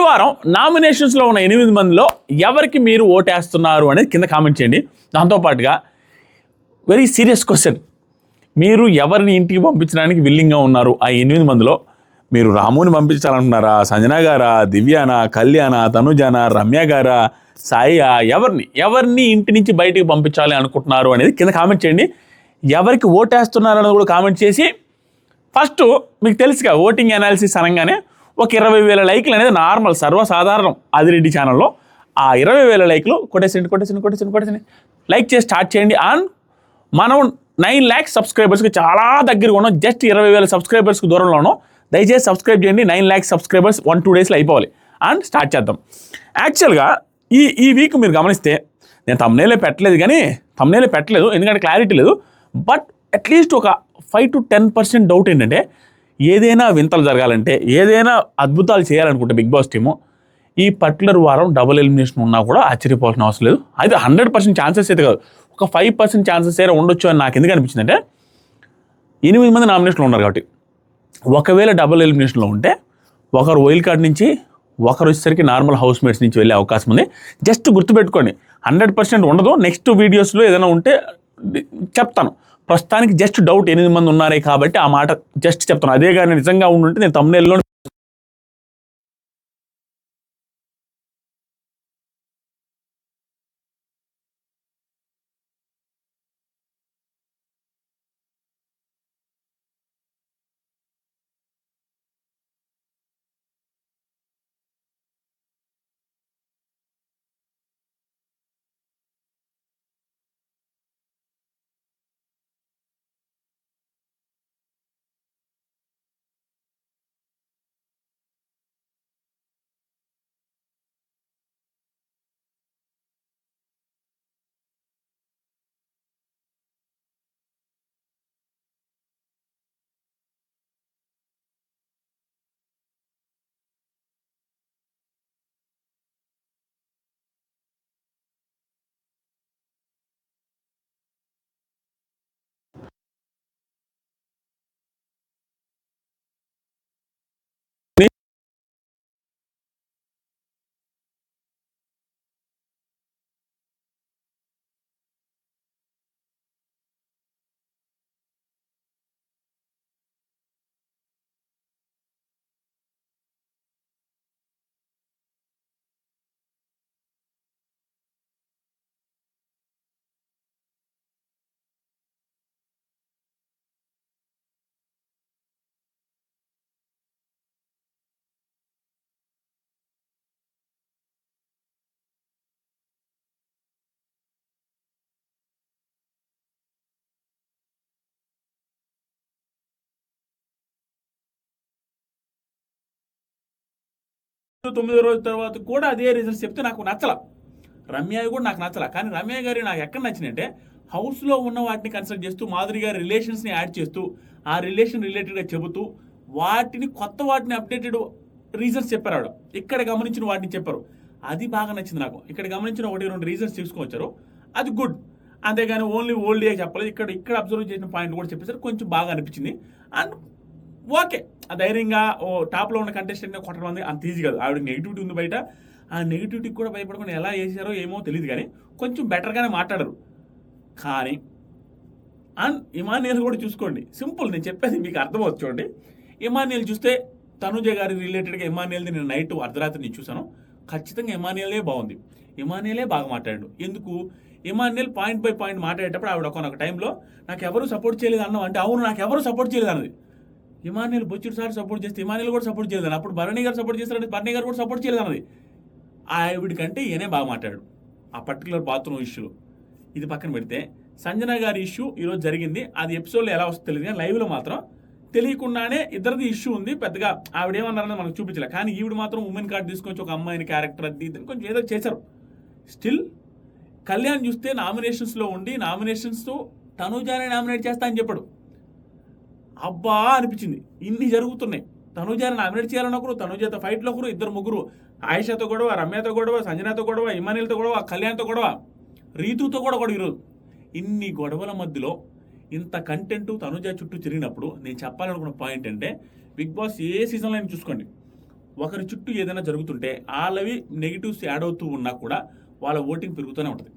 వారం నామినేషన్స్లో ఉన్న 8 మందిలో ఎవరికి మీరు ఓటేస్తున్నారు అనేది కింద కామెంట్ చేయండి. దాంతోపాటుగా వెరీ సీరియస్ క్వశ్చన్, మీరు ఎవరిని ఇంటికి పంపించడానికి విల్లింగ్గా ఉన్నారు? ఆ 8 మందిలో మీరు రాముని పంపించాలనుకున్నారా, సంజన గారా, దివ్యానా, కళ్యాణ, తనుజానా, రమ్య గారా, సాయియా, ఎవరిని ఇంటి నుంచి బయటికి పంపించాలి అనుకుంటున్నారు అనేది కింద కామెంట్ చేయండి. ఎవరికి ఓటేస్తున్నారు అనేది కూడా కామెంట్ చేసి, ఫస్ట్ మీకు తెలుసుగా ఓటింగ్ అనాలిసిస్ అనగానే ఒక 20,000 లైక్లు అనేది నార్మల్ సర్వసాధారణం ఆదిరెడ్డి ఛానల్లో. ఆ 20,000 లైక్లు కొట్టేసండి లైక్ చేసి స్టార్ట్ చేయండి. అండ్ మనం 9 lakhs సబ్స్క్రైబర్స్కి చాలా దగ్గరగా ఉన్నాం, జస్ట్ 20,000 సబ్స్క్రైబర్స్కి దూరంలో ఉన్నాం. దయచేసి సబ్స్క్రైబ్ చేయండి. 9 lakhs సబ్స్క్రైబర్స్ 1-2 daysలో అయిపోవాలి. అండ్ స్టార్ట్ చేద్దాం. యాక్చువల్గా ఈ వీక్ మీరు గమనిస్తే నేను thumbnail పెట్టలేదు ఎందుకంటే క్లారిటీ లేదు. బట్ అట్లీస్ట్ ఒక 5-10% డౌట్ ఏంటంటే, ఏదైనా వింతలు జరగాలంటే, ఏదైనా అద్భుతాలు చేయాలనుకుంటే బిగ్ బాస్ టీము ఈ పర్టికులర్ వారం డబుల్ ఎలిమినేషన్ ఉన్నా కూడా ఆశ్చర్యపోవాల్సిన అవసరం లేదు. అయితే 100% ఛాన్సెస్ అయితే కాదు, ఒక 5% ఛాన్సెస్ అయితే ఉండొచ్చు అని నాకు ఎందుకు అనిపించింది అంటే, 8 మంది నామినేషన్లు ఉన్నారు కాబట్టి ఒకవేళ డబుల్ ఎలిమినేషన్లో ఉంటే ఒకరు వైల్డ్ కార్డ్ నుంచి, ఒకరు వచ్చేసరికి నార్మల్ హౌస్ మేట్స్ నుంచి వెళ్ళే అవకాశం ఉంది. జస్ట్ గుర్తుపెట్టుకోండి, 100% ఉండదు. నెక్స్ట్ వీడియోస్లో ఏదైనా ఉంటే చెప్తాను. ప్రస్తుతానికి జస్ట్ డౌట్ 8 మంది ఉన్నారే కాబట్టి ఆ మాట జస్ట్ చెప్తాను. అదే కానీ నిజంగా ఉండుంటే నేను thumbnailలో తొమ్మిదో రోజు తర్వాత కూడా అదే రిజల్ట్స్ చెప్తే నాకు నచ్చల. రమ్య కూడా నాకు నచ్చల. కానీ రమ్య గారి నాకు ఎక్కడ నచ్చినంటే, హౌస్లో ఉన్న వాటిని కన్సల్ట్ చేస్తూ, మాధురి గారి రిలేషన్స్ని యాడ్ చేస్తూ, ఆ రిలేషన్ రిలేటెడ్గా చెబుతూ, వాటిని కొత్త వాటిని అప్డేటెడ్ రీజన్స్ చెప్పారు ఆవిడ. ఇక్కడ గమనించిన వాటిని చెప్పారు, అది బాగా నచ్చింది నాకు. ఇక్కడ గమనించిన 1-2 రీజన్స్ తీసుకొచ్చారు, అది గుడ్. అంతేగాని ఓన్లీ ఓల్డ్ ఏజ్ చెప్పలేదు. ఇక్కడ అబ్జర్వ్ చేసిన పాయింట్ కూడా చెప్పేసరికి కొంచెం బాగా అనిపించింది. అండ్ ఓకే, ఆ ధైర్యంగా టాప్లో ఉన్న కంటెస్టెంట్ని కొట్టడం అనేది అంత ఈజీ కాదు. ఆవిడ నెగిటివిటీ ఉంది బయట, ఆ నెగిటివిటీకి కూడా భయపడకుండా ఎలా వేసారో ఏమో తెలియదు, కానీ కొంచెం బెటర్గానే మాట్లాడరు. కానీ అండ్ ఇమాన్యుయల్ కూడా చూసుకోండి, సింపుల్, నేను చెప్పేది మీకు అర్థమవుతుంది. చూడండి, ఇమాన్యుయల్ చూస్తే తనుజ గారి రిలేటెడ్గా ఇమాన్యుయల్ది నేను నైట్ అర్ధరాత్రి నేను చూసాను. ఖచ్చితంగా ఇమాన్యుయలే బాగుంది, ఇమాన్యుయలే బాగా మాట్లాడాడు. ఎందుకు? ఇమాన్యుయల్ పాయింట్ బై పాయింట్ మాట్లాడేటప్పుడు ఆవిడ ఒక టైంలో నాకు ఎవరు సపోర్ట్ చేయలేదు అన్నాం అంటే, అవును నాకు ఎవరు సపోర్ట్ చేయలేదు అన్నది. ఇమాన్యుయల్ బొచ్చుడు సార్ సపోర్ట్ చేస్తే ఇమాన్యుయల్ కూడా సపోర్ట్ చేయలేదు. అప్పుడు భరణి గారు సపోర్ట్ చేస్తారంటే భరణి గారు కూడా సపోర్ట్ చేయలేదు అన్నది. ఆవిడికంటే ఈయనే బాగా మాట్లాడాడు ఆ పర్టికులర్ బాత్రూమ్ ఇష్యూలో. ఇది పక్కన పెడితే సంజన గారి ఇష్యూ ఈరోజు జరిగింది. అది ఎపిసోడ్లో ఎలా వస్తుందో తెలియదు, కానీ లైవ్లో మాత్రం తెలియకుండానే ఇద్దరిది ఇష్యూ ఉంది. పెద్దగా ఆవిడేమన్నారని మనకు చూపించలే. కానీ ఈవిడ మాత్రం ఉమెన్ కార్డ్ తీసుకొచ్చి ఒక అమ్మాయిని క్యారెక్టర్ అది కొంచెం ఏదో చేశారు. స్టిల్ కళ్యాణ్ చూస్తే నామినేషన్స్లో ఉండి నామినేషన్స్తో తనుజానే నామినేట్ చేస్తా అని చెప్పాడు. అబ్బా అనిపించింది, ఇన్ని జరుగుతున్నాయి. తనుజాని నామినేట్ చేయాలన్న ఒకరు, తనుజాతో ఫైట్లో ఒకరు, 2-3, ఆయిషాతో గొడవ, రమ్యతో గొడవ, సంజనాతో గొడవ, ఇమాన్యుయల్తో గొడవ, కళ్యాణ్తో గొడవ, రీతుతో కూడా ఈరోజు. ఇన్ని గొడవల మధ్యలో ఇంత కంటెంట్ తనుజ చుట్టూ తిరిగినప్పుడు నేను చెప్పాలనుకున్న పాయింట్ అంటే, బిగ్ బాస్ ఏ సీజన్లో అయినా చూసుకోండి, ఒకరి చుట్టూ ఏదైనా జరుగుతుంటే వాళ్ళవి నెగిటివ్స్ యాడ్ అవుతూ ఉన్నా కూడా వాళ్ళ ఓటింగ్ పెరుగుతూనే ఉంటుంది.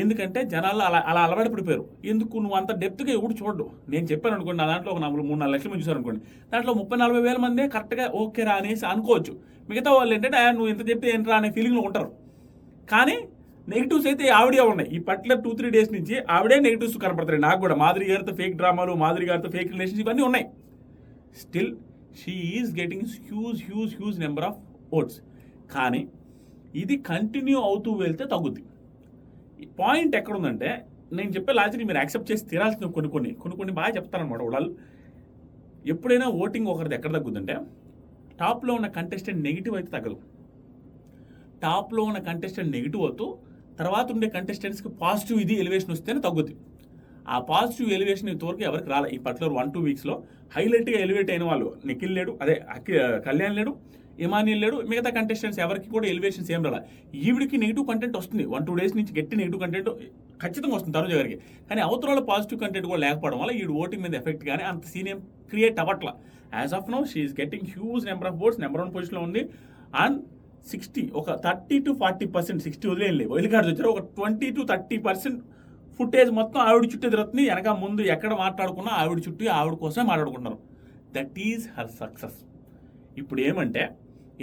ఎందుకంటే జనాలు అలా అలా అలవాటు పడిపోయారు. ఎందుకు నువ్వు అంత డెప్త్గా ఎవడు చూడడు. నేను చెప్పాను అనుకోండి, నా దాంట్లో ఒక 3-4 లక్షల మంది చూసారు అనుకోండి, దాంట్లో 30-40 వేల మందే కరెక్ట్గా ఓకే రా అనేసి అనుకోవచ్చు. మిగతా వాళ్ళు ఏంటంటే నువ్వు ఇంత చెప్తే ఏంట్రా అనే ఫీలింగ్లో ఉంటారు. కానీ నెగిటివ్స్ అయితే ఆవిడే ఉన్నాయి. ఈ పర్టికులర్ 2-3 డేస్ నుంచి ఆవిడే నెగిటివ్స్ కనపడతాయి నాకు కూడా. మాధురి గారితో ఫేక్ డ్రామాలు, మాధురి గారితో ఫేక్ రిలేషన్షిప్ ఇవన్నీ ఉన్నాయి. Still she is getting huge number of oats. కానీ ఇది కంటిన్యూ అవుతూ వెళ్తే తగ్గుద్ది. పాయింట్ ఎక్కడుందంటే, నేను చెప్పే లాజిక్ మీరు యాక్సెప్ట్ చేసి తీరాల్సిన కొన్ని బాగా చెప్తారనమాట వాళ్ళు. ఎప్పుడైనా ఓటింగ్ ఒకరిది ఎక్కడ తగ్గుద్దంటే, టాప్లో ఉన్న కంటెస్టెంట్ నెగిటివ్ అయితే తగ్గదు. టాప్లో ఉన్న కంటెస్టెంట్ నెగిటివ్ అవుతూ తర్వాత ఉండే కంటెస్టెంట్స్కి పాజిటివ్ ఇది ఎలివేషన్ వస్తేనే తగ్గుద్ది. ఆ పాజిటివ్ ఎలివేషన్ ఇంతవరకు ఎవరికి రాలే. ఈ పర్టికులర్ 1-2 వీక్స్లో హైలైట్గా ఎలివేట్ అయిన వాళ్ళు నిఖిల్ లేడు, కళ్యాణ్ లేడు, ఇమానియల్ లేడు, మిగతా కంటెస్టెంట్స్ ఎవరికి కూడా ఎలివేషన్స్ ఏం రాలే. ఈవిడికి నెగిటివ్ కంటెంట్ వస్తుంది. 1-2 డేస్ నుంచి గట్టి నెగిటివ్ కంటెంట్ ఖచ్చితంగా వస్తుంది తనుజ గారికి. కానీ అవతల పాజిటివ్ కంటెంట్ కూడా లేకపోవడం వల్ల ఈవిడ ఓటింగ్ మీద ఎఫెక్ట్ కానీ అంత సీన్ ఏం క్రియేట్ అవ్వట్ల. As of now she is getting huge number of votes, number 1 పొజిషన్లో ఉంది. అండ్ 60 ఒక 30-40%, 60 వదిలేయండి, వైల్డ్ కార్డ్స్ వచ్చారు, ఒక 20-30% ఫుటేజ్ మొత్తం ఆవిడ చుట్టూ తిరుగుతుంది. వెనక ముందు ఎక్కడ మాట్లాడుకున్నా ఆవిడ చుట్టూ ఆవిడ కోసమే మాట్లాడుకుంటున్నారు. That is her success. ఇప్పుడు ఏమంటే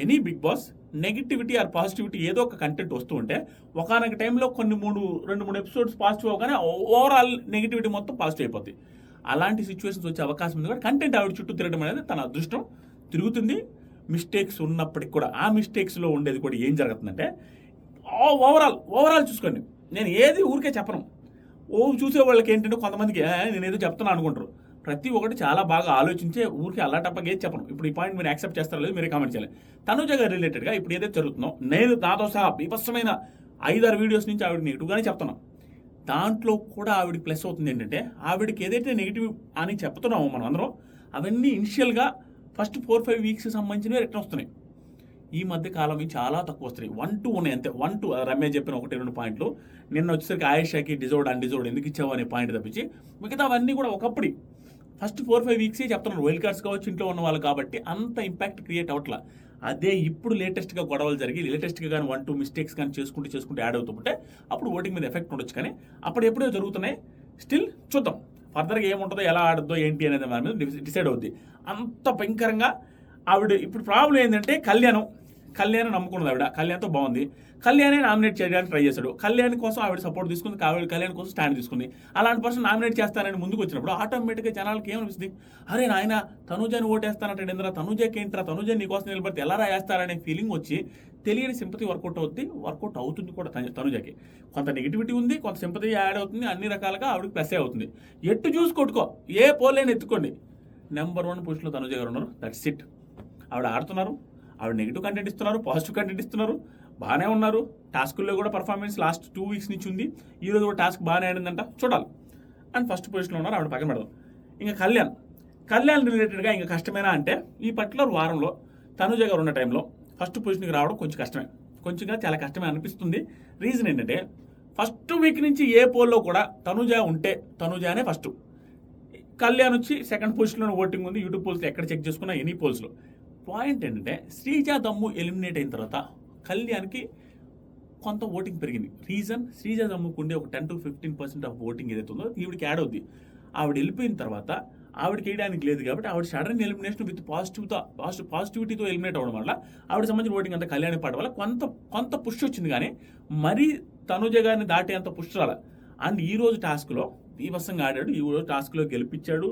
any big boss negativity or positivity ఏదో ఒక కంటెంట్ వస్తూ ఉంటే ఒకనొక టైంలో 2-3 ఎపిసోడ్స్ పాజిటివ్ అవగానే ఓవరాల్ నెగిటివిటీ మొత్తం పాజిటివ్ అయిపోతుంది. అలాంటి సిచ్యువేషన్స్ వచ్చే అవకాశం ఉంది. కూడా కంటెంట్ ఆవిడ చుట్టూ తిరగడం అనేది తన అదృష్టం. తిరుగుతుంది. మిస్టేక్స్ ఉన్నప్పటికి కూడా ఆ మిస్టేక్స్లో ఉండేది కూడా ఏం జరుగుతుందంటే, ఓవరాల్ చూసుకోండి. నేను ఏది ఊరికే చెప్పను. చూసే వాళ్ళకి ఏంటంటే కొంతమందికి నేను ఏదో చెప్తున్నాను అనుకుంటారు. ప్రతి ఒక్కటి చాలా బాగా ఆలోచించే ఊరికి అలాటప్పగా ఏది చెప్పను. ఇప్పుడు ఈ పాయింట్ మీరు యాక్సెప్ట్ చేస్తారో లేదు మీరే కామెంట్ చేయాలి. తనుజ గారు రిలేటెడ్గా ఇప్పుడు ఏదైతే జరుగుతుందో నేను నాతో సహా బీభత్సమైన 5-6 వీడియోస్ నుంచి ఆవిడ నెగిటివ్గానే చెప్తున్నాం. దాంట్లో కూడా ఆవిడకి ప్లస్ అవుతుంది ఏంటంటే, ఆవిడకి ఏదైతే నెగిటివ్ అని చెప్తున్నామో మనం అందరం, అవన్నీ ఇనిషియల్గా ఫస్ట్ 4-5 వీక్స్ సంబంధించినవి రిటర్న్ వస్తున్నాయి. ఈ మధ్య కాలం చాలా తక్కువ వస్తున్నాయి. 1-2 ఉన్నాయి అంతే. 1-2 రమేష్ చెప్పిన 1-2 పాయింట్లు. నిన్న వచ్చేసరికి ఆయేషాకి అన్డిజర్వ్డ్ ఎందుకు ఇచ్చావు అనే పాయింట్ తప్పించి మిగతా అవన్నీ కూడా ఒకప్పుడు ఫస్ట్ 4-5 వీక్సే చెప్తున్నారు. వైల్డ్ కార్డ్స్ కావచ్చు, ఇంట్లో ఉన్న వాళ్ళు కాబట్టి అంత ఇంపాక్ట్ క్రియేట్ అవ్వట్లా. అదే ఇప్పుడు లేటెస్ట్గా గొడవలు జరిగి లేటెస్ట్గా కానీ 1-2 మిస్టేక్స్ కానీ చేసుకుంటూ యాడ్ అవుతుంటే అప్పుడు ఓటింగ్ మీద ఎఫెక్ట్ ఉండొచ్చు. కానీ అప్పుడు ఎప్పుడో జరుగుతున్నాయి. స్టిల్ చూద్దాం ఫర్దర్గా ఏముంటుందో, ఎలా ఆడద్దో ఏంటి అనేది దాని మీద డిసైడ్ అవుద్ది. అంత భయంకరంగా ఆవిడ ఇప్పుడు ప్రాబ్లం ఏంటంటే, కళ్యాణ్ నమ్ముకున్నది ఆవిడ. కళ్యాణ్తో బాగుంది. కళ్యాణే నామినేట్ చేయడానికి ట్రై చేశాడు. కళ్యాణ్ కోసం ఆవిడ సపోర్ట్ తీసుకుంది, కళ్యాణ్ కోసం స్టాండ్ తీసుకుంది. అలాంటి పర్సన్ నామినేట్ చేస్తానని ముందుకు వచ్చినప్పుడు ఆటోమేటిక్గా జనాలకి ఏమనిపిస్తుంది, అరే నాయన తనుజని ఓటేస్తానంటే ఎందుకు, తనుజకి ఏంట్రా, తనుజ నీకోసం నిలబడితే ఎలా రాయేస్తారనే ఫీలింగ్ వచ్చి తెలియని సింపతి వర్కౌట్ అవుతుంది కూడా. తనుజకి కొంత నెగిటివిటీ ఉంది, కొంత సింపతి యాడ్ అవుతుంది, అన్ని రకాలుగా ఆవిడకి ప్లస్ అవుతుంది. ఎట్టు చూసి కొట్టుకో, ఏ పోలేని ఎత్తుకోండి, నెంబర్ 1 పొజిషన్లో తనుజ గారు ఉన్నారు. That's it. ఆవిడ ఆడుతున్నారు, ఆవిడ నెగిటివ్ కంటెంట్ ఇస్తున్నారు, పాజిటివ్ కంటెంట్ ఇస్తున్నారు, బాగానే ఉన్నారు. టాస్కుల్లో కూడా పర్ఫార్మెన్స్ లాస్ట్ 2 వీక్స్ నుంచి ఉంది. ఈరోజు కూడా టాస్క్ బాగానే ఆడిందంట, చూడాలి. అండ్ ఫస్ట్ పొజిషన్లో ఉన్నారు, ఆవిడ పక్కన పెడదాం. ఇంకా కళ్యాణ్ రిలేటెడ్గా ఇంకా కష్టమేనా అంటే, ఈ పర్టికులర్ వారంలో తనుజ గారు ఉన్న టైంలో ఫస్ట్ పొజిషన్కి రావడం కొంచెంగా చాలా కష్టమే అనిపిస్తుంది. రీజన్ ఏంటంటే, ఫస్ట్ వీక్ నుంచి ఏ పోల్లో కూడా తనుజ ఉంటే తనుజానే ఫస్ట్. కళ్యాణ్ వచ్చి సెకండ్ పొజిషన్లో ఓటింగ్ ఉంది. యూట్యూబ్ పోల్స్ ఎక్కడ చెక్ చేసుకున్నా ఎనీ పోల్స్లో. పాయింట్ ఏంటంటే, శ్రీజ దమ్ము ఎలిమినేట్ అయిన తర్వాత కళ్యాణ్కి కొంత ఓటింగ్ పెరిగింది. రీజన్, శ్రీజ దమ్ముకు ఉండే ఒక 10-15% ఆఫ్ ఓటింగ్ ఏదైతే ఉందో ఈవిడికి యాడ్ అవుద్ది. ఆవిడ వెళ్ళిపోయిన తర్వాత ఆవిడకి వేయడానికి లేదు కాబట్టి ఆవిడ సడన్ ఎలిమినేషన్ విత్ పాజిటివిటీతో ఎలిమినేట్ అవ్వడం వల్ల ఆవిడ సంబంధించిన ఓటింగ్ అంతా కళ్యాణ్ పాట వల్ల కొంత పుష్ వచ్చింది. కానీ మరీ తనుజ గారిని దాటే అంత పుష్ రాల. అండ్ ఈరోజు టాస్క్లో బీభత్సంగా ఆడాడు. ఈ రోజు టాస్క్లో గెలిపించాడు.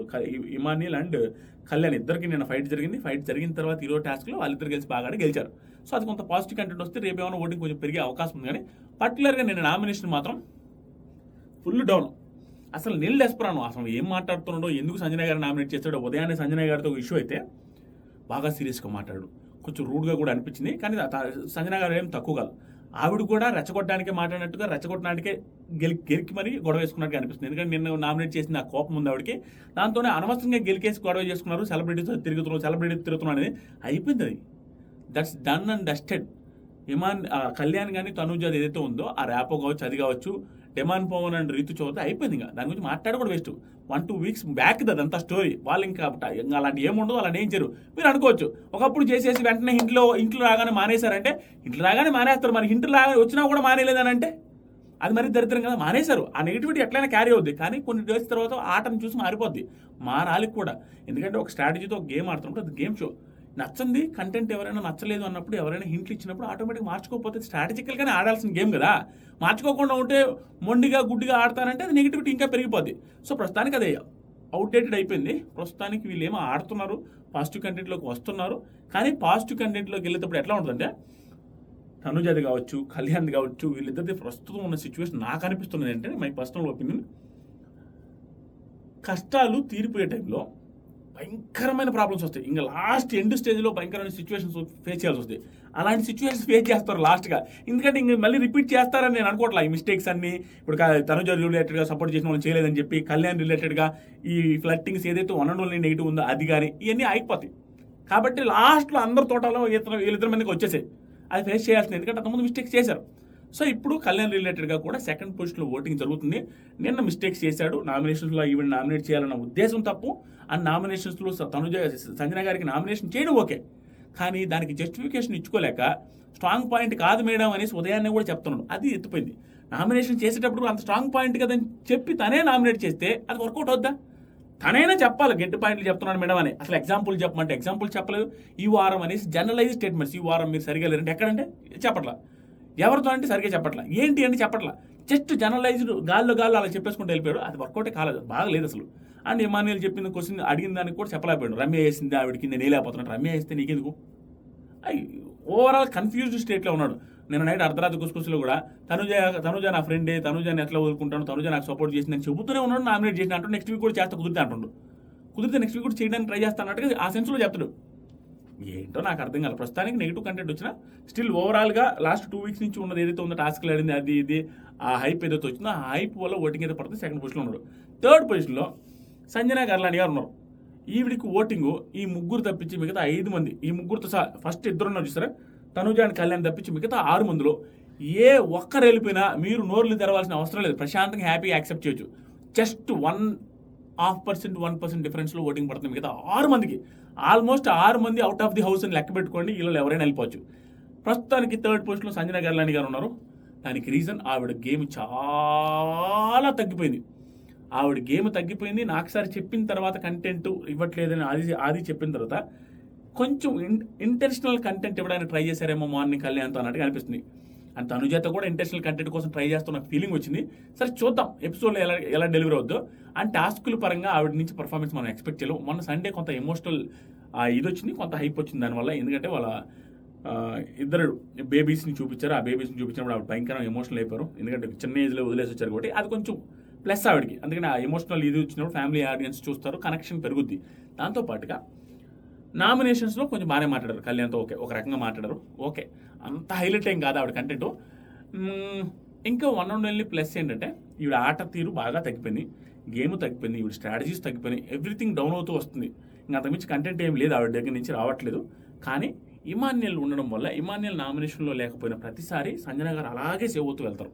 ఇమానియల్ అండ్ కళ్యాణ్ ఇద్దరికి నిన్న ఫైట్ జరిగిన తర్వాత ఈరోజు టాస్క్లో వాళ్ళిద్దరు కలిసి బాగా గెలిచారు. సో అది కొంత పాజిటివ్ కంటెంట్ వస్తే రేపు ఏమైనా ఓటింగ్ కొంచెం పెరిగే అవకాశం ఉంది. కానీ పర్టికులర్గా నిన్న నామినేషన్ మాత్రం ఫుల్ డౌన్. అసలు డెస్పరాను. అసలు ఏం మాట్లాడుతున్నాడో, ఎందుకు సంజయ్ గారు నామినేట్ చేస్తాడో, ఉదయాన్నే సంజయ్ గారితో ఇష్యూ అయితే బాగా సీరియస్గా మాట్లాడు. కొంచెం రూడ్గా కూడా అనిపించింది. కానీ సంజయ్ గారు ఏం తక్కువ కాదు. ఆవిడ కూడా రెచ్చగొట్టడానికే మాట్లాడినట్టుగా, రెచ్చగొట్టడానికే గెలికి మరీ గొడవ వేసుకున్నట్టుగా అనిపిస్తుంది. ఎందుకంటే నిన్న నామినేట్ చేసిన ఆ కోపం ఉంది ఆవిడకి. దాంతోనే అనవసరంగా గెలికేసి గొడవ చేసుకున్నారు. సెలబ్రిటీతో తిరుగుతున్నాం అనేది అయిపోయింది. అది that's done and dusted. Kalyan కానీ తనుజ అది ఏదైతే ఉందో ఆ ర్యాపో కావచ్చు, అది కావచ్చు, డెమాన్ పవన్ అండ్ రీతు చౌదరి అయిపోయింది. ఇంకా దాని గురించి మాట్లాడకూడదు వేస్ట్. 1-2 వీక్స్ బ్యాక్ అదంతా స్టోరీ. వాళ్ళు ఇంకా అలాంటి ఏముండదు, అలాంటి ఏం చేయరు. మీరు అనుకోవచ్చు ఒకప్పుడు చేసేసి వెంటనే ఇంట్లో రాగానే మానేశారంటే, ఇంట్లో రాగానే మానేస్తారు, మరి ఇంట్లో రాగానే వచ్చినా కూడా మానేయలేదని అంటే అది మరీ దరిద్రం కదా. మానేశారు, ఆ నెగిటివిటీ ఎట్లయినా క్యారీ అవుద్ది. కానీ కొన్ని డేస్ తర్వాత ఆటను చూసి మారిపోద్ది, మారాలి కూడా. ఎందుకంటే ఒక స్ట్రాటజీతో ఒక గేమ్ ఆడుతున్నప్పుడు అది గేమ్ షో. నచ్చంది కంటెంట్ ఎవరైనా నచ్చలేదు అన్నప్పుడు, ఎవరైనా హింట్లు ఇచ్చినప్పుడు ఆటోమేటిక్ మార్చుకోకపోతే స్ట్రాటజికల్గానే ఆడాల్సిన గేమ్ కదా. మార్చుకోకుండా ఉంటే మొండిగా గుడ్డిగా ఆడతానంటే అది నెగిటివిటీ ఇంకా పెరిగిపోద్ది. సో ప్రస్తుతానికి అది అవుట్డేటెడ్ అయిపోయింది. ప్రస్తుతానికి వీళ్ళు ఏమో ఆడుతున్నారు, పాజిటివ్ కంటెంట్లోకి వస్తున్నారు. కానీ పాజిటివ్ కంటెంట్లోకి వెళ్ళేటప్పుడు ఎట్లా ఉంటుందంటే, తనుజది కావచ్చు, కళ్యాణ్ కావచ్చు, వీళ్ళిద్దరిది ప్రస్తుతం ఉన్న సిచ్యువేషన్ నాకు అనిపిస్తున్నది అంటే, మై పర్సనల్ ఒపీనియన్, కష్టాలు తీరిపోయే టైంలో భయంకరమైన ప్రాబ్లమ్స్ వస్తాయి. ఇంకా లాస్ట్ ఎండ్ స్టేజ్లో భయంకరమైన సిచ్యువేషన్స్ ఫేస్ చేయాల్సి వస్తాయి. అలాంటి సిచ్యువేషన్స్ ఫేస్ చేస్తారు లాస్ట్గా. ఎందుకంటే ఇంక మళ్ళీ రిపీట్ చేస్తారని నేను అనుకోవట్లా. ఈ మిస్టేక్స్ అన్ని ఇప్పుడు తనుజ రిలేటెడ్గా సపోర్ట్ చేసిన వాళ్ళు చేయలేదని చెప్పి, కళ్యాణ్ రిలేటెడ్గా ఈ ఫ్లట్టింగ్స్ ఏదైతే 1 and only నెగిటివ్ ఉందో అది కానీ ఇవన్నీ ఆగిపోతాయి. కాబట్టి లాస్ట్లో అందరి తోటలో వీళ్ళిద్దరి మందికి వచ్చేసాయి. అది ఫేస్ చేయాల్సింది, ఎందుకంటే అంతకుముందు మిస్టేక్స్ చేశారు. సో ఇప్పుడు కళ్యాణ్ రిలేటెడ్గా కూడా సెకండ్ పొజిషన్లో ఓటింగ్ జరుగుతుంది. నిన్న మిస్టేక్స్ చేశాడు, నామినేషన్స్లో ఈవెన్ నామినేట్ చేయాలన్న ఉద్దేశం తప్పు. అండ్ నామినేషన్స్లో సంజన గారికి నామినేషన్ చేయడం ఓకే, కానీ దానికి జస్టిఫికేషన్ ఇచ్చుకోలేక స్ట్రాంగ్ పాయింట్ కాదు మేడం అనేసి ఉదయాన్నే కూడా చెప్తున్నాడు. అది ఎత్తిపోయింది. నామినేషన్ చేసేటప్పుడు అంత స్ట్రాంగ్ పాయింట్ కదని చెప్పి తనే నామినేట్ చేస్తే అది వర్కౌట్ అవుద్దా? తనైనా చెప్పాలి గట్టి పాయింట్లు చెప్తున్నాడు మేడం అని. అసలు ఎగ్జాంపుల్ చెప్పమంటే ఎగ్జాంపుల్ చెప్పలేదు. ఈ వారం అనేసి జనరలైజ్ స్టేట్మెంట్స్, ఈ వారం మీరు సరిగా లేరంటే ఎక్కడంటే చెప్పట్లా, ఎవరితో అంటే సరిగ్గా చెప్పట్లా, ఏంటి అంటే చెప్పట్లా, జస్ట్ జనరలైజ్డ్ గాల్లో అలా చెప్పేసుకుంటూ వెళ్ళిపోయాడు. అది వర్కౌటే కాలేదు, బాగా లేదు అసలు. అండ్ ఇమాన్యుయల్ చెప్పిన క్వశ్చన్ అడిగిన దానికి కూడా చెప్పలేకపోయాడు. రమ్య వేసింది ఆవిడకి, నేను వేయలేకపోతున్నాను, రమ్య వేస్తే నీకెందుకు? ఓవరాల్ కన్ఫ్యూజ్డ్ స్టేట్లో ఉన్నాడు. నేను నైట్ అర్ధరాత్రి గుసగుసలో కూడా తనుజ నా ఫ్రెండే, తనుజని ఎట్లా వదులుకుంటాను, తనుజ నాకు సపోర్ట్ చేసింది అని చెబుతూనే ఉన్నాడు. నామినేట్ చేసిన అంటూ నెక్స్ట్ వీక్ కూడా చేస్తా కుదిరితే అంటుండు, కుదిరితే నెక్స్ట్ వీక్ కూడా చేయడానికి ట్రై చేస్తానట్టుగా ఆ సెన్స్లో చెప్తాడు. ఏంటో నాకు అర్థం కాదు. ప్రస్తుతానికి నెగిటివ్ కంటెంట్ వచ్చినా స్టిల్ ఓవరాల్గా లాస్ట్ 2 weeks నుంచి ఉన్నది ఏదైతే ఉందో, టాస్క్లు ఆడింది అది ఇది, ఆ హైప్ ఏదైతే వచ్చిందో ఆ హైప్ వల్ల ఓటింగ్ అయితే పడుతుంది. సెకండ్ పొజిషన్లో ఉన్నాడు. థర్డ్ పొజిషన్లో సంజన గర్లాని గారు ఉన్నారు. ఈవిడికి ఓటింగు ఈ ముగ్గురు తప్పించి మిగతా 5 మంది, ఈ ముగ్గురుతో సహా ఫస్ట్ 2 ఉన్నారు చూసారా, తనుజ అండ్ కళ్యాణ్ తప్పించి మిగతా 6 మందిలో ఏ ఒక్కరు వెళ్ళిపోయినా మీరు నోర్లు తెరవాల్సిన అవసరం లేదు, ప్రశాంతంగా హ్యాపీగా యాక్సెప్ట్ చేయొచ్చు. జస్ట్ 1% 1% డిఫరెన్స్లో ఓటింగ్ పడుతుంది మిగతా 6 మందికి. ఆల్మోస్ట్ 6 మంది అవుట్ ఆఫ్ ది హౌస్ అని లెక్క పెట్టుకోండి, వీళ్ళు ఎవరైనా వెళ్ళిపోవచ్చు. ప్రస్తుతానికి థర్డ్ పొజిషన్లో సంజన గర్లాని గారు ఉన్నారు. దానికి రీజన్ ఆవిడ గేమ్ చాలా తగ్గిపోయింది. ఆవిడ గేమ్ తగ్గిపోయింది. నాకు సారి చెప్పిన తర్వాత కంటెంట్ ఇవ్వట్లేదని అది చెప్పిన తర్వాత కొంచెం ఇంటెన్షనల్ కంటెంట్ ఇవ్వడానికి ట్రై చేశారేమో మార్నింగ్ కళ్యాణ్తో అన్నట్టుగా అనిపిస్తుంది. అండ్ తనుజత కూడా ఇంటెన్షనల్ కంటెంట్ కోసం ట్రై చేస్తున్న ఫీలింగ్ వచ్చింది. సరే చూద్దాం ఎపిసోడ్లో ఎలా డెలివరీ అవుద్దో. అండ్ టాస్కుల పరంగా ఆవిడ నుంచి పర్ఫార్మెన్స్ మనం ఎక్స్పెక్ట్ చేయలేము. మొన్న సండే కొంత ఎమోషనల్ ఇది వచ్చింది, కొంత హైప్ వచ్చింది దానివల్ల. ఎందుకంటే వాళ్ళ ఇద్దరు బేబీస్ని చూపించారు. ఆ బేబీస్ని చూపించినప్పుడు ఆవిడ భయంకరంగా ఎమోషనల్ అయిపోయారు. ఎందుకంటే చిన్న ఏజ్లో వదిలేసి వచ్చారు కాబట్టి అది కొంచెం ప్లస్ ఆవిడకి. అందుకని ఆ ఎమోషనల్ ఇది వచ్చినప్పుడు ఫ్యామిలీ ఆడియన్స్ చూస్తారు, కనెక్షన్ పెరుగుద్ది. దాంతోపాటుగా నామినేషన్స్లో కొంచెం బాగానే మాట్లాడారు కళ్యాణ్తో. ఓకే, ఒక రకంగా మాట్లాడారు. ఓకే, అంత హైలైట్ ఏం కాదు ఆవిడ కంటెంట్. ఇంకా 1 and only ప్లస్ ఏంటంటే ఈవిడ ఆట తీరు బాగా తగ్గిపోయింది, గేమ్ తగ్గిపోయింది, ఈవిడ స్ట్రాటజీస్ తగ్గిపోయినాయి, ఎవ్రీథింగ్ డౌన్ అవుతూ వస్తుంది. ఇంకా అంతకుమించి కంటెంట్ ఏం లేదు ఆవిడ దగ్గర నుంచి రావట్లేదు. కానీ ఇమాన్యుయల్ ఉండడం వల్ల, ఇమాన్యుయల్ నామినేషన్లో లేకపోయిన ప్రతిసారి సంజన గారు అలాగే సేవ్ అవుతూ వెళ్తారు.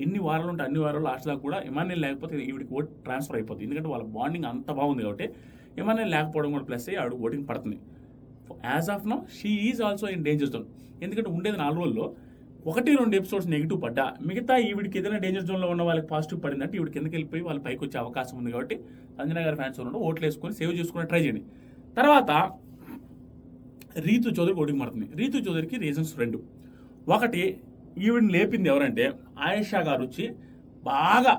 ఎన్ని వారాలు ఉంటే అన్ని వారాలు లాస్ట్ దాకా కూడా ఇమాన్యుయల్ లేకపోతే ఈవిడికి ఓట్ ట్రాన్స్ఫర్ అయిపోతుంది. ఎందుకంటే వాళ్ళ బాండింగ్ అంత బాగుంది కాబట్టి ఇమాన్యుయల్ లేకపోవడం కూడా ప్లస్ అయ్యి ఆవిడకి ఓటింగ్ పడుతుంది. As of now she is also in danger zone. ఎందుకంటే ఉండేది 4 రోజుల్లో 1-2 ఎపిసోడ్స్ నెగిటివ్ పడ్డా, మిగతా ఈవిడికి ఏదైనా డేంజర్ జోన్లో ఉన్న వాళ్ళకి పాజిటివ్ పడిందంటే ఈవిడ కిందకి వెళ్ళిపోయి వాళ్ళ పైకి వచ్చే అవకాశం ఉంది. కాబట్టి సంజన గారి ఫ్యాన్స్ ఉన్నాడు, ఓట్లు వేసుకొని సేవ్ చేసుకుని ట్రై చేయండి. తర్వాత రీతు చౌదరికి ఓటింగ్ పడుతుంది. రీతు చౌదరికి రీజన్స్ 2. ఒకటి, ఈవిడిని లేపింది ఎవరంటే ఆయేషా గారు వచ్చి బాగా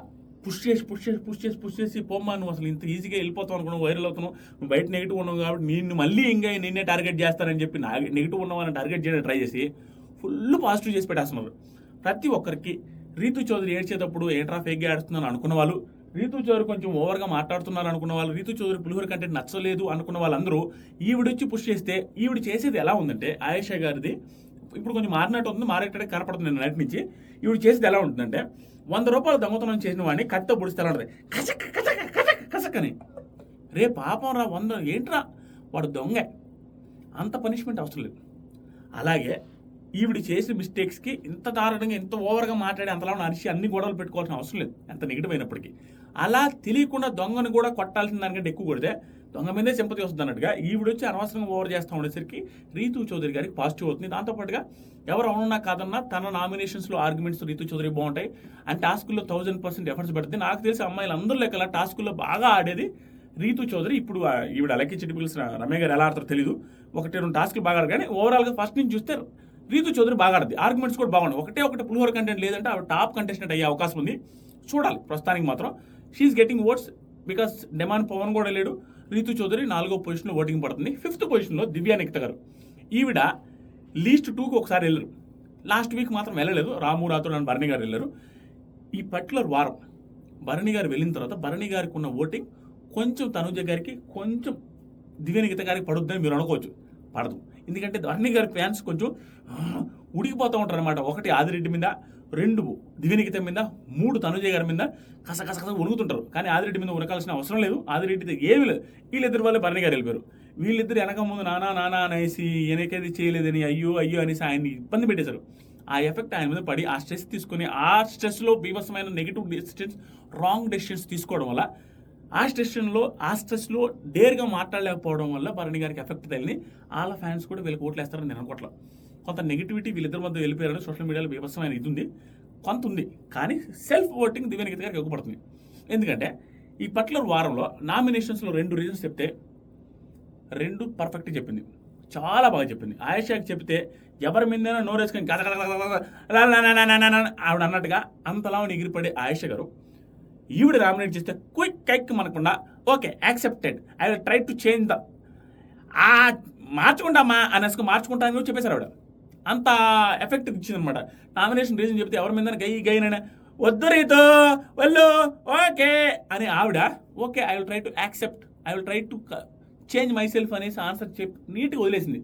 పుష్ చేసి పోమ్మా, నువ్వు అసలు ఇంత ఈజీగా వెళ్ళిపోతావు అనుకున్నావు, వైరల్ అవుతున్నావు, నువ్వు బయట నెగిటివ్ ఉన్నావు కాబట్టి నిన్ను మళ్ళీ ఇంకా నిన్నే టార్గెట్ చేస్తారని చెప్పి నెగిటివ్ ఉన్నవాళ్ళని టార్గెట్ చేయడానికి ట్రై చేసి ఫుల్ పాజిటివ్ చేసి పెట్టేస్తున్నారు ప్రతి ఒక్కరికి. రీతు చౌదరి ఏడ్చేటప్పుడు ఏంట్రా ఫేక్గా ఆడుతున్నాను అనుకున్న వాళ్ళు, రీతు చౌదరి కొంచెం ఓవర్గా మాట్లాడుతున్నారు అనుకున్న వాళ్ళు, రీతు చౌదరి పులిహోర కంటెంట్ నచ్చలేదు అనుకున్న వాళ్ళందరూ ఈవిడొచ్చి పుష్ చేస్తే, ఈవిడ చేసేది ఎలా ఉందంటే ఆయేషా గారిది ఇప్పుడు కొంచెం మారినట్టు ఉంది, మారేటట్టు కనపడుతుంది నేను నైట్ నుంచి. ఈవిడ చేసేది ఎలా ఉంటుందంటే 100 రూపాయలు దొంగతనం చేసిన వాడిని కత్తితో పొడిస్తే ఎలా ఉంటుంది, కసక్ అని. రే పాపం రా 100 ఏంట్రా వాడు దొంగ, అంత పనిష్మెంట్ అవసరం లేదు. అలాగే ఈవిడ చేసిన మిస్టేక్స్కి ఇంత దారుణంగా ఇంత ఓవర్గా మాట్లాడి అంతలా అరిచి అన్ని గొడవలు పెట్టుకోవాల్సిన అవసరం లేదు, ఎంత నెగిటివ్ అయినప్పటికీ. అలా తెలియకుండా దొంగను కూడా కొట్టాల్సిన దానికంటే ఎక్కువ కొడితే దొంగ మీదే సింపతి వస్తుంది అన్నట్టుగా ఈవిడ వచ్చి అనవసరంగా ఓవర్ చేస్తూ ఉండేసరికి రీతూ చౌదరి గారికి పాజిటివ్ అవుతుంది. దాంతోపాటుగా ఎవరు అవునున్నా కాదన్నా తన నామినేషన్స్లో ఆర్గ్యుమెంట్స్ రీతూ చౌదరి బాగుంటాయి అండ్ టాస్కుల్లో 1000% ఎఫర్ట్స్ పెడుతుంది. నాకు తెలిసి అమ్మాయిలు అందరూ లెక్కల టాస్కుల్లో బాగా ఆడేది రీతూ చౌదరి. ఇప్పుడు ఈవిడ అలెక్కి చిట్టి పిలిచిన రమ్య గారు ఎలా ఆడతారో తెలియదు, 1-2 టాస్కులు బాగా ఆడారు. కానీ ఓవరాల్గా ఫస్ట్ నుంచి చూస్తే రీతూ చౌదరి బాగా ఆడది, ఆర్గ్యుమెంట్స్ కూడా బాగున్నాయి. ఒకటి పులిహోర కంటెంట్ లేదంటే ఆవిడ టాప్ కంటెస్టెంట్ అయ్యే అవకాశం ఉంది, చూడాలి. ప్రస్తుతానికి మాత్రం she's getting votes because demon Pavan కూడా లేడు. రీతూ చౌదరి 4వ పొజిషన్లో ఓటింగ్ పడుతుంది. 5th పొజిషన్లో దివ్యా నిఖిత గారు. ఈవిడ లీస్ట్ 2కి ఒకసారి వెళ్ళరు, లాస్ట్ వీక్ మాత్రం వెళ్ళలేదు. రాము రాథోడ్ అండ్ భరణి గారు వెళ్ళారు. ఈ పర్టికులర్ వారం భరణి గారు వెళ్ళిన తర్వాత భరణి గారికి ఉన్న ఓటింగ్ కొంచెం తనుజ గారికి కొంచెం దివ్య నిఖిత గారికి పడుద్దని మీరు అనుకోవచ్చు, పడదు. ఎందుకంటే భరణి గారి ఫ్యాన్స్ కొంచెం ఉడికిపోతూ ఉంటారు అనమాట. 1 ఆదిరెడ్డి మీద, 2 దివ్య నిఖిత మీద, 3 తనుజ గారి మీద కస ఉణుకుతుంటారు. కానీ ఆదిరెడ్డి మీద ఉనకాల్సిన అవసరం లేదు, ఆదిరెడ్డి ఏమీ లేదు. వీళ్ళిద్దరు వాళ్ళే భరణి గారు వెళ్ళిపోయారు. వీళ్ళిద్దరు వెనక ముందు నానా అనేసి వెనకేది చేయలేదని అయ్యో అనేసి ఆయన్ని ఇబ్బంది పెట్టేశారు. ఆ ఎఫెక్ట్ ఆయన మీద పడి ఆ స్ట్రెస్ తీసుకుని ఆ స్ట్రెస్లో బీభత్సమైన నెగిటివ్ డెసిషన్స్, రాంగ్ డెసిషన్స్ తీసుకోవడం వల్ల ఆ స్ట్రెస్లో డేర్గా మాట్లాడలేకపోవడం వల్ల భరణి గారికి ఎఫెక్ట్ తగిలింది. వాళ్ళ ఫ్యాన్స్ కూడా వీళ్ళకి ఓట్లు వేస్తారని నేను అనుకోవట్లేదు. కొంత నెగిటివిటీ వీళ్ళిద్దరి మధ్య వెళ్ళిపోయారని సోషల్ మీడియాలో బీభత్సమైన ఇది ఉంది, కొంత ఉంది. కానీ సెల్ఫ్ ఓటింగ్ దివ్య నిఖిత గారికి ఎక్కువపడుతుంది. ఎందుకంటే ఈ పర్టికులర్ వారంలో నామినేషన్స్లో 2 రీజన్స్ చెప్తే 2 పర్ఫెక్ట్గా చెప్పింది, చాలా బాగా చెప్పింది. ఆయేషాకి చెప్తే ఎవరి మీదైనా నోరేసుకొని ఆవిడ అన్నట్టుగా అంతలా ఎగిరిపడే ఆయేషా గారు ఈవిడ నామినేట్ చేస్తే క్విక్ మనకుండా okay accepted, I will try to change మార్చుకుంటామా అనేసి మార్చుకుంటా అని చెప్పేశారు ఆవిడ. అంత ఎఫెక్ట్ ఇచ్చిందనమాట. నామినేషన్ రీజన్ చెప్తే ఎవరి మీద గైనైనా వద్దు రీతో వెళ్ళు ఓకే అని ఆవిడ okay I will try to accept, I will try to change my self అనేసి ఆన్సర్ చెప్పి నీట్గా వదిలేసింది.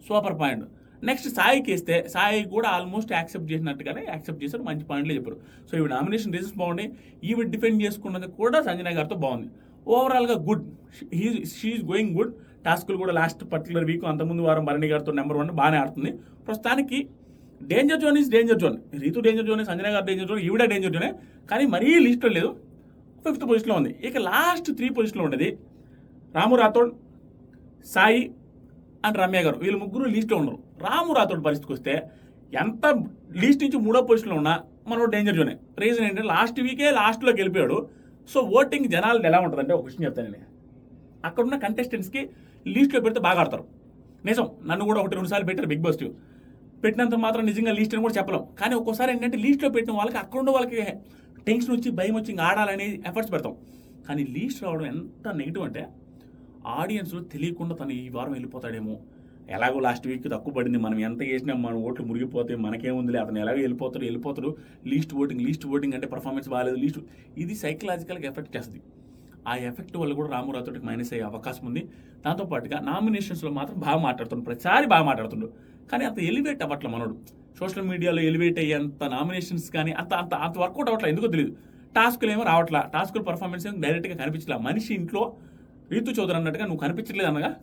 Super point. నెక్స్ట్ సాయికి వేస్తే సాయి కూడా ఆల్మోస్ట్ యాక్సెప్ట్ చేసినట్టుగానే యాక్సెప్ట్ చేశారు, మంచి పాయింట్లే చెప్పారు. సో ఈవిడ నామినేషన్ రీజన్స్ బాగుంది, ఈవిడ డిఫెండ్ చేసుకున్నది కూడా సంజన గారితో బాగుంది. ఓవరాల్గా గుడ్, షీఈస్ గోయింగ్ గుడ్. టాస్కులు కూడా లాస్ట్ పర్టికులర్ వీక్ అంతకుముందు వారం భరణి గారితో నెంబర్ 1 బాగానే ఆడుతుంది. ప్రస్తుతానికి danger zone is danger zone, Ritu danger zone, Sanjana గారు డేంజర్ జోన్, ఈవిడ డేంజర్ జోనే. కానీ మరీ లిస్ట్లో లేదు, 5th పొజిషన్లో ఉంది. ఇక లాస్ట్ 3 పొజిషన్లో ఉండేది రాము రాథోడ్, సాయి అండ్ రమ్య గారు. వీళ్ళు ముగ్గురు లీస్ట్లో ఉన్నారు. రాము రాథోడ్ పరిస్థితికి వస్తే ఎంత లీస్ట్ నుంచి 3వ పొజిషన్లో ఉన్నా మనం డేంజర్ జోనే. రీజన్ ఏంటంటే లాస్ట్ వీకే లాస్ట్లో గెలిపాడు. సో ఓటింగ్ జనాలు ఎలా ఉంటుందంటే ఒక విషయం చెప్తాను నేను, అక్కడున్న కంటెస్టెంట్స్కి లీస్ట్లో పెడితే బాగా ఆడతారు. నిజం, నన్ను కూడా 1-2 సార్లు పెట్టారు బిగ్ బాస్ పెట్టినంత మాత్రం నిజంగా లీస్ట్ అని కూడా చెప్పలేం. కానీ ఒక్కోసారి ఏంటంటే లీస్ట్లో పెట్టిన వాళ్ళకి అక్కడున్న వాళ్ళకి టెన్షన్ వచ్చి భయం వచ్చి ఇంకా ఆడాలని ఎఫర్ట్స్ పెడతాం. కానీ లీస్ట్ రావడం ఎంత నెగిటివ్ అంటే ఆడియన్స్లో తెలియకుండా తను ఈ వారం వెళ్ళిపోతాడేమో, ఎలాగో లాస్ట్ వీక్ తక్కువ పడింది, మనం ఎంత చేసినా మన ఓట్లు మురిగిపోతే మనకేముందిలే, అతను ఎలాగో వెళ్ళిపోతాడు లీస్ట్ ఓటింగ్ అంటే పర్ఫార్మెన్స్ బాగాలేదు ఇది సైకలాజికల్గా ఎఫెక్ట్ చేస్తుంది. ఆ ఎఫెక్ట్ వల్ల కూడా రాము రాథోడ్కి మైనస్ అయ్యే అవకాశం ఉంది. దాంతోపాటుగా నామినేషన్స్లో మాత్రం బాగా మాట్లాడుతుండు, ప్రతిసారి బాగా మాట్లాడుతుండు. కానీ అంత ఎలివేట్ అవ్వట్ల మనోడు, సోషల్ మీడియాలో ఎలివేట్ అయ్యేంత నామినేషన్స్ కానీ అంత వర్కౌట్ అవ్వట్లేదు, ఎందుకో తెలియదు. టాస్కులు ఏమో రావట్లా, టాస్కుల పర్ఫార్మెన్స్ ఏమో డైరెక్ట్గా కనిపించట్లా. మనిషి ఇంట్లో రీతు చౌదరి అన్నట్టుగా నువ్వు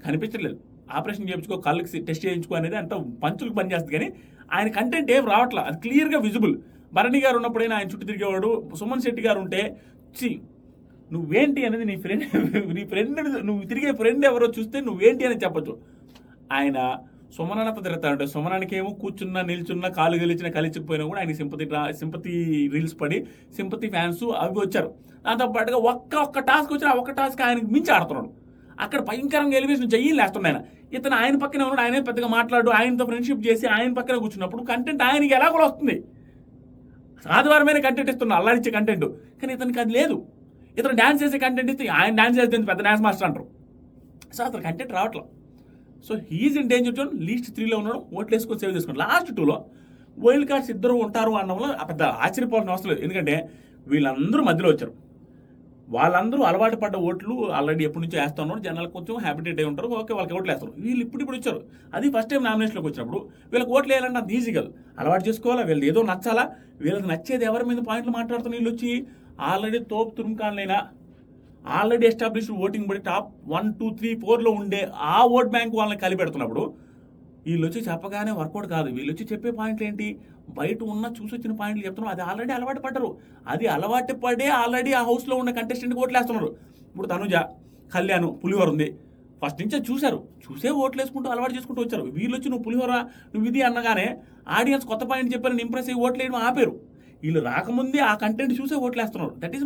కనిపించట్లేదు. ఆపరేషన్ చేయించుకో, కళ్ళకి టెస్ట్ చేయించుకో అనేది అంత పంచులకు పనిచేస్తుంది. కానీ ఆయన కంటెంట్ ఏం రావట్లా, అది క్లియర్గా విజిబుల్. భరణి గారు ఉన్నప్పుడైనా ఆయన చుట్టూ తిరిగేవాడు. సుమన్ శెట్టి గారు ఉంటే నువ్వేంటి అనేది నీ ఫ్రెండ్ నువ్వు తిరిగే ఫ్రెండ్ ఎవరో చూస్తే నువ్వేంటి అని చెప్పచ్చు. ఆయన సుమనాన్నతో తిరుగుతాడంటే సుమనానికి ఏమో కూర్చున్నా నిల్చున్నా కాలు గెలిచినా కలిసిపోయినా కూడా ఆయన సింపతి రీల్స్ పడి సింపతి ఫ్యాన్స్ అవి వచ్చారు. దాంతోపాటుగా ఒక్క టాస్క్ వచ్చినా ఒక్క టాస్క్ ఆయనకి మించి ఆడుతున్నాడు. అక్కడ భయంకరంగా ఎలివేషన్ చెయ్యి లేస్తున్నాయి. ఇతను ఆయన పక్కనే ఉన్నాడు, ఆయనే పెద్దగా మాట్లాడు, ఆయనతో ఫ్రెండ్షిప్ చేసి ఆయన పక్కన కూర్చున్నప్పుడు కంటెంట్ ఆయనకి ఎలా కూడా వస్తుంది. ఆదివారమైన కంటెంట్ ఇస్తున్నాడు, అల్లాడిచ్చే కంటెంట్. కానీ ఇతనికి అది లేదు. ఇతను డ్యాన్స్ చేసే కంటెంట్ ఇస్తే ఆయన డ్యాన్స్ చేస్తే పెద్ద డ్యాన్స్ మాస్టర్ అంటారు. సో అతను కంటెంట్ రావట్లేదు. So he is in danger zone. Least 3లో ఉన్నాడు, ఓట్లు వేసుకొని సేవ్ చేసుకున్నాడు. లాస్ట్ 2లో వైల్డ్ కార్డ్స్ ఇద్దరు ఉంటారు అన్నంలో పెద్ద ఆశ్చర్యపోవాల్సిన అవసరం లేదు. ఎందుకంటే వీళ్ళందరూ మధ్యలో వచ్చారు. వాళ్ళందరూ అలవాటు పడ్డ ఓట్లు ఆల్రెడీ ఎప్పటి నుంచో వేస్తూ ఉన్నారు. జనాలు కొంచెం హ్యాబిటేట్ అయి ఉంటారు, ఓకే వాళ్ళకి ఓట్లు వేస్తారు. వీళ్ళు ఇప్పుడు వచ్చారు, అది ఫస్ట్ టైం నామినేషన్లోకి వచ్చినప్పుడు వీళ్ళకి ఓట్లు వేయాలంటే అంత ఈజీ కాదు. అలవాటు చేసుకోవాలా, వీళ్ళు ఏదో నచ్చాలా, వీళ్ళకి నచ్చేది ఎవరి మీద పాయింట్లు మాట్లాడుతున్న వీళ్ళు వచ్చి ఆల్రెడీ తోపు తురుముకాలైనా ఆల్రెడీ ఎస్టాబ్లిష్డ్ ఓటింగ్ బట్టి టాప్ 1, 2, 3, 4లో ఉండే ఆ ఓట్ బ్యాంక్ వాళ్ళని కలిపెడుతున్నప్పుడు వీళ్ళు వచ్చి చెప్పగానే వర్కౌట్ కాదు. వీళ్ళు వచ్చి చెప్పే పాయింట్లు ఏంటి, బయట ఉన్న చూసి వచ్చిన పాయింట్లు చెప్తున్నారు. అది ఆల్రెడీ అలవాటు పడ్డారు. అది అలవాటు పడే ఆల్రెడీ ఆ హౌస్లో ఉన్న కంటెస్టెంట్కి ఓట్లు వేస్తున్నారు. ఇప్పుడు తనుజ, కళ్యాణ్, పులిహోర ఉంది. ఫస్ట్ నుంచే చూసే ఓట్లు వేసుకుంటూ అలవాటు చేసుకుంటూ వచ్చారు. వీళ్ళు వచ్చి నువ్వు పులిహోర నువ్వు ఇది అనగానే ఆడియన్స్ కొత్త పాయింట్ చెప్పారని ఇంప్రెస్ అయ్యి ఓట్లు వేయడం ఆపేరు. వీళ్ళు రాకముందే ఆ కంటెంట్ చూసే ఓట్లు వేస్తున్నారు. That is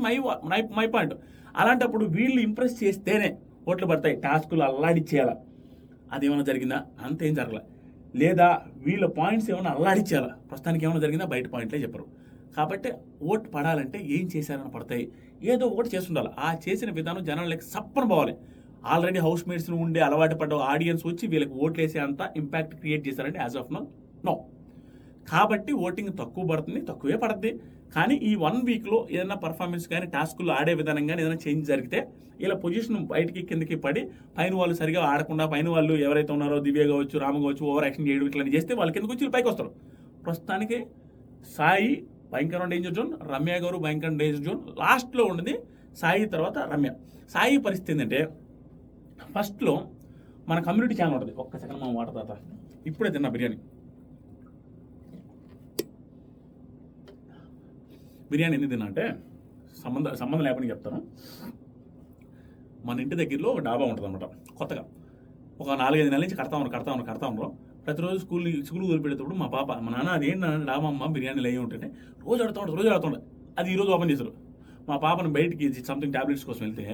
my point. అలాంటప్పుడు వీళ్ళు ఇంప్రెస్ చేస్తేనే ఓట్లు పడతాయి. టాస్కులు అల్లాడిచ్చేయాలా, అదేమైనా జరిగిందా? అంతేం జరగలే. లేదా వీళ్ళ పాయింట్స్ ఏమైనా అల్లాడిచ్చేయాలా? ప్రస్తుతానికి ఏమైనా జరిగిందా? బయట పాయింట్లే చెప్పరు. కాబట్టి ఓటు పడాలంటే ఏం చేశారని పడతాయి, ఏదో ఒకటి చేస్తుండాలి. ఆ చేసిన విధానం జనాలకి సప్పన పోవాలి. ఆల్రెడీ హౌస్ మేట్స్ ఉండే అలవాటు పడ్డ ఆడియన్స్ వచ్చి వీళ్ళకి ఓట్లు వేసే అంత ఇంపాక్ట్ క్రియేట్ చేశారంటే యాజ్ ఆఫ్ నో. కాబట్టి ఓటింగ్ తక్కువ పడుతుంది, తక్కువే పడుతుంది. కానీ ఈ 1 వీక్లో ఏదైనా పర్ఫార్మెన్స్ కానీ టాస్కులు ఆడే విధానం కానీ ఏదైనా చేంజ్ జరిగితే ఇలా పొజిషన్ బయటికి కిందకి పడి పైన వాళ్ళు సరిగా ఆడకుండా పైన వాళ్ళు ఎవరైతే ఉన్నారో దివ్య కావచ్చు, రామ కావచ్చు, ఓవర్ యాక్షన్ చేయడం ఇట్లా చేస్తే వాళ్ళు కిందకి వచ్చి పైకి వస్తారు. ప్రస్తుతానికి సాయి భయంకరమైన డేంజర్ జోన్, రమ్య గారు భయంకరమైన డేంజర్ జోన్. లాస్ట్లో ఉండేది సాయి, తర్వాత రమ్య. సాయి పరిస్థితి ఏంటంటే ఫస్ట్లో మన కమ్యూనిటీ ఛానల్ ఉంటుంది. ఒక్క సెకండ్ మా వాటర్ తాత, ఇప్పుడే తిన్నా బిర్యానీ ఎందుకు తిన్నా అంటే సంబంధం లేకుండా చెప్తాను. మన ఇంటి దగ్గరలో ఒక డాబా ఉంటుంది అనమాట. కొత్తగా ఒక 4-5 నెలల నుంచి కడతా ఉన్నారు. ప్రతిరోజు స్కూల్కి వదిలిపెట్టేటప్పుడు మా నాన్న అదేంటి డాబా అమ్మ బిర్యానీలు అయ్యి ఉంటుంటే రోజు ఆడుతుండే. అది ఈరోజు ఓపెన్ చేశారు. మా పాపను బయటికి సంథింగ్ ట్యాబ్లెట్స్ కోసం వెళ్తే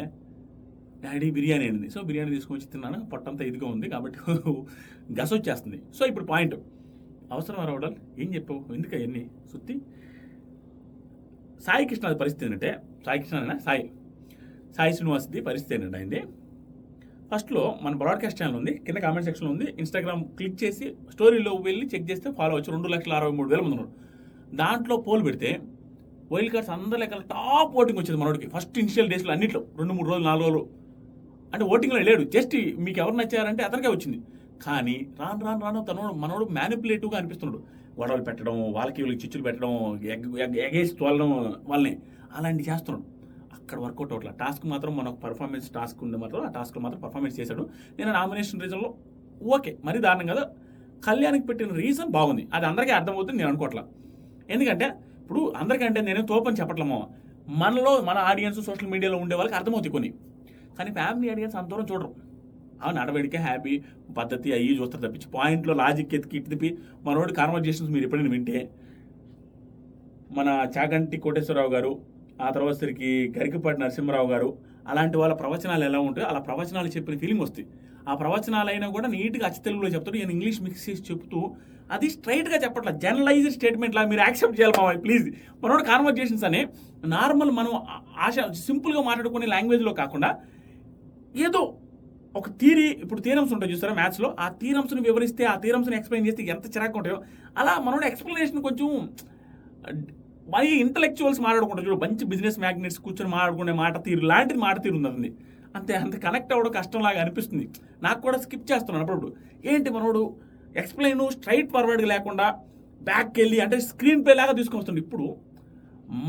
డాడీ బిర్యానీ అయింది. సో బిర్యానీ తీసుకొచ్చి తిన్నాను. పొట్టంతా ఇదిగా ఉంది కాబట్టి గస వచ్చేస్తుంది. సో ఇప్పుడు పాయింట్ అవసరం రావడాలి. ఏం చెప్పావు, ఎందుకు అవన్నీ సుత్తి? సాయి కృష్ణ పరిస్థితి ఏంటంటే, సాయి శ్రీనివాస్ది పరిస్థితి ఏంటంటే అయింది. ఫస్ట్లో మన బ్రాడ్కాస్ట్ ఛానల్ ఉంది, కింద కామెంట్ సెక్షన్లో ఉంది. ఇన్స్టాగ్రామ్ క్లిక్ చేసి స్టోరీలో వెళ్ళి చెక్ చేస్తే ఫాలో అవచ్చు. 2,63,000 మంది ఉన్నారు. దాంట్లో పోల్ పెడితే వైల్డ్ కార్డ్స్ అందరి లెక్కల టాప్ ఓటింగ్ వచ్చింది మనోడికి. ఫస్ట్ ఇనిషియల్ డేస్లో అన్నింటిలో 2-3 రోజులు 4 రోజులు అంటే ఓటింగ్లో లేడు. జస్ట్ మీకు ఎవరు నచ్చారంటే అతనికే వచ్చింది. కానీ రాను మనోడు మ్యానిపులేటివ్గా అనిపిస్తున్నాడు. గొడవలు పెట్టడం, వాళ్ళకి వీళ్ళకి చిచ్చులు పెట్టడం, ఎగేసి తోలడం వాళ్ళని అలాంటివి చేస్తున్నాడు. అక్కడ వర్కౌట్ అవ్వట్లేదు. టాస్క్ మాత్రం మనకు పర్ఫార్మెన్స్ టాస్క్ ఉంది మాత్రం ఆ టాస్క్ మాత్రం పర్ఫార్మెన్స్ చేశాడు. నేను నామినేషన్ రీజన్లో ఓకే, మరీ దారుణం కదా. కళ్యాణ్కి పెట్టిన రీజన్ బాగుంది, అది అందరికీ అర్థమవుతుంది నేను అనుకోవట్లా. ఎందుకంటే ఇప్పుడు అందరికంటే నేనే తోపని చెప్పట్లేమో, మనలో మన ఆడియన్స్ సోషల్ మీడియాలో ఉండే వాళ్ళకి అర్థమవుతాయి కొన్ని. కానీ ఫ్యామిలీ ఆడియన్స్ అంత దూరం చూడరు. నడవడికే హ్యాపీ పద్ధతి అయ్యి చూస్తారు తప్పించి పాయింట్లో లాజిక్ ఎత్తికి ఇటు తిప్పి మనోడి కాన్వర్జేషన్స్ మీరు ఎప్పుడైనా వింటే మన చాగంటి కోటేశ్వరరావు గారు, ఆ తర్వాత సరికి గరికపాటి నరసింహరావు గారు, అలాంటి వాళ్ళ ప్రవచనాలు ఎలా ఉంటాయో అలా ప్రవచనాలు చెప్పిన ఫీలింగ్ వస్తుంది. ఆ ప్రవచనాలు అయినా కూడా నీట్గా అచ్చ తెలుగులో చెప్తాడు. నేను ఇంగ్లీష్ మిక్స్ చేసి చెప్తూ అది స్ట్రైట్గా చెప్పట్లా, జనరలైజ్డ్ స్టేట్మెంట్ లా మీరు యాక్సెప్ట్ చేయాలి మావయ్య ప్లీజ్. మనోడు కాన్వర్జేషన్స్ అనే నార్మల్ మనం సింపుల్గా మాట్లాడుకునే లాంగ్వేజ్లో కాకుండా ఏదో ఒక థియరీ, ఇప్పుడు థియరమ్స్ ఉంటాయి చూస్తారా మ్యాథ్స్లో, ఆ థియరమ్స్ని వివరిస్తే ఆ థియరమ్స్ని ఎక్స్ప్లెయిన్ చేస్తే ఎంత చిరాకు ఉంటాయో అలా మనోడు ఎక్స్ప్లెనేషన్ కొంచెం మరీ ఇంటలెక్చువల్స్ మాట్లాడుకుంటారు చూడు, మంచి బిజినెస్ మ్యాగ్నెట్స్ కూర్చొని మాట్లాడుకునే మాట తీరు లాంటిది మాట తీరు ఉంది. అంత కనెక్ట్ అవ్వడం కష్టంలాగా అనిపిస్తుంది. నాకు కూడా స్కిప్ చేస్తున్నాను అప్పుడు. ఏంటి మనోడు ఎక్స్ప్లెయిన్ స్ట్రైట్ ఫార్వర్డ్గా లేకుండా బ్యాక్కి వెళ్ళి అంటే స్క్రీన్ ప్లే లాగా తీసుకొస్తుంది. ఇప్పుడు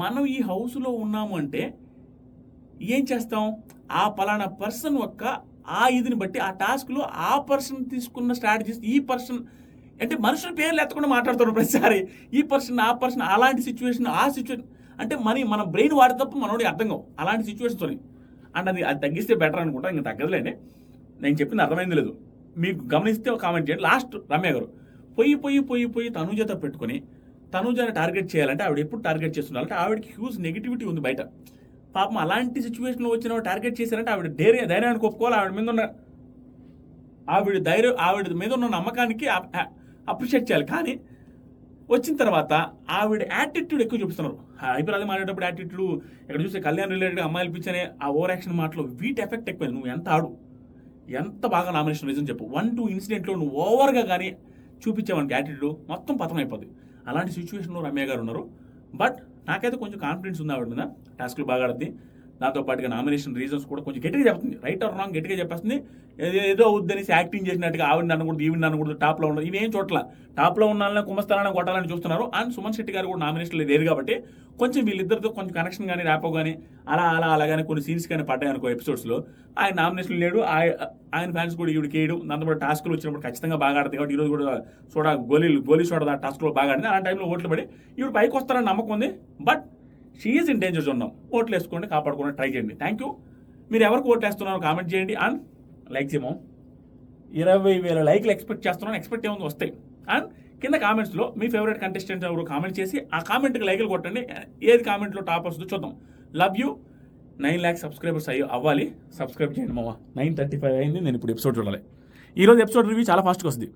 మనం ఈ హౌస్లో ఉన్నాము అంటే ఏం చేస్తాం, ఆ పలానా పర్సన్ యొక్క ఆ ఇదిని బట్టి ఆ టాస్క్లో ఆ పర్సన్ తీసుకున్న స్ట్రాటజీస్, ఈ పర్సన్ అంటే మనుషుల పేర్లు ఎత్తకుండా మాట్లాడుతున్నారు ప్రతిసారి. ఈ పర్సన్ ఆ పర్సన్ అలాంటి సిచ్యువేషన్ అంటే మన బ్రెయిన్ వాడి తప్ప మనోడి అర్థం కావు అలాంటి సిచ్యువేషన్స్ అని. అండ్ అది తగ్గిస్తే బెటర్ అనుకుంటా, ఇంకా తగ్గదులేండి. నేను చెప్పింది అర్థమైంది లేదు, మీకు గమనిస్తే ఒక కామెంట్ చేయండి. లాస్ట్ రమ్య గారు పోయి తనుజతో పెట్టుకొని తనుజని టార్గెట్ చేయాలంటే ఆవిడ ఎప్పుడు టార్గెట్ చేస్తున్నారంటే ఆవిడకి హ్యూజ్ నెగిటివిటీ ఉంది బయట. పాపం అలాంటి సిచ్యువేషన్లో వచ్చిన టార్గెట్ చేశారంటే ఆవిడ ధైర్యాన్ని ఒప్పుకోవాలి. ఆవిడ మీద ఉన్న నమ్మకానికి అప్రిషియేట్ చేయాలి. కానీ వచ్చిన తర్వాత ఆవిడ యాటిట్యూడ్ ఎక్కువ చూపిస్తున్నారు. హైపరాది మాట్లాడేటప్పుడు యాటిట్యూడ్, ఇక్కడ చూస్తే కళ్యాణ్ రిలేటెడ్గా అమ్మాయిలు పిచ్చనే ఆ ఓవర్ యాక్షన్ మాటలో వీటి ఎఫెక్ట్ ఎక్కువ. నువ్వు ఎంత బాగా నామినేషన్ రీజన్ చెప్పు, 1-2 ఇన్సిడెంట్లో నువ్వు ఓవర్గా కానీ చూపించావనికి యాటిట్యూడ్ మొత్తం పతనం అయిపోద్ది. అలాంటి సిచ్యువేషన్లో రమ్య గారు ఉన్నారు. బట్ నాకైతే కొంచెం కాన్ఫిడెన్స్ ఉంది ఆవిడ మీద, టాస్క్లు బాగా ఆడుతుంది. దాంతోపాటుగా నామినేషన్ రీజన్స్ కూడా కొంచెం గట్టిగా చెప్తుంది, రైట్ ఆర్ రాంగ్ గట్టిగా చెప్పేస్తుంది. ఏదో అవుద్దనేసి యాక్టింగ్ చేసినట్టుగా ఆవిడ అనకూడదు, ఈవిడ అనకూడదు, టాప్లో ఉండదు, ఇవేం చోట్ల టాప్లో ఉండాలని కుంభస్థానాన్ని కొట్టాలని చూస్తున్నారు. అండ్ సుమన్ శెట్టి గారు కూడా నామినేషన్లో లేరు కాబట్టి కొంచెం వీళ్ళిద్దరితో కొంచెం కనెక్షన్ కానీ ర్యాపో కానీ అలాగానే కొన్ని సీన్స్ కానీ పడ్డాయి అనుకో ఎపిసోడ్స్లో. ఆయన నామినేషన్ లేడు, ఆయన ఫ్యాన్స్ కూడా ఈవిడికి వేయడం, దాంతో కూడా టాస్క్లు వచ్చినప్పుడు ఖచ్చితంగా బాగా ఆడుతుంది కాబట్టి ఈరోజు కూడా గోలీ చూడదా టాస్క్లో బాగా ఆడింది. ఆ టైంలో ఓట్లు పడి ఈవిడ పైకి వస్తారని నమ్మకం ఉంది. But she's in danger zone. ఓట్లు వేసుకోండి, కాపాడుకోండి, ట్రై చేయండి. Thank you. మీరు ఎవరికి ఓట్లు వేస్తున్నారో కామెంట్ చేయండి. అండ్ లైక్స్ ఏమో 20,000 లైక్లు ఎక్స్పెక్ట్ చేస్తున్నాను. ఎక్స్పెక్ట్ ఏముంది, వస్తాయి. అండ్ కింద కామెంట్స్లో మీ ఫేవరెట్ కంటెస్టెంట్ ఎవరు కామెంట్ చేసి ఆ కామెంట్కి లైక్లు కొట్టండి. ఏది కామెంట్లో టాప్ వస్తుందో చూద్దాం. Love you. 9 lakhs సబ్స్క్రైబర్స్ అవ్వాలి. సబ్స్క్రైబ్ చేయండి మామ. 9:35 అయింది. నేను ఇప్పుడు ఎపిసోడ్ చూడాలి. ఈరోజు ఎపిసోడ్ రివ్యూ చాలా ఫాస్ట్గా వస్తుంది.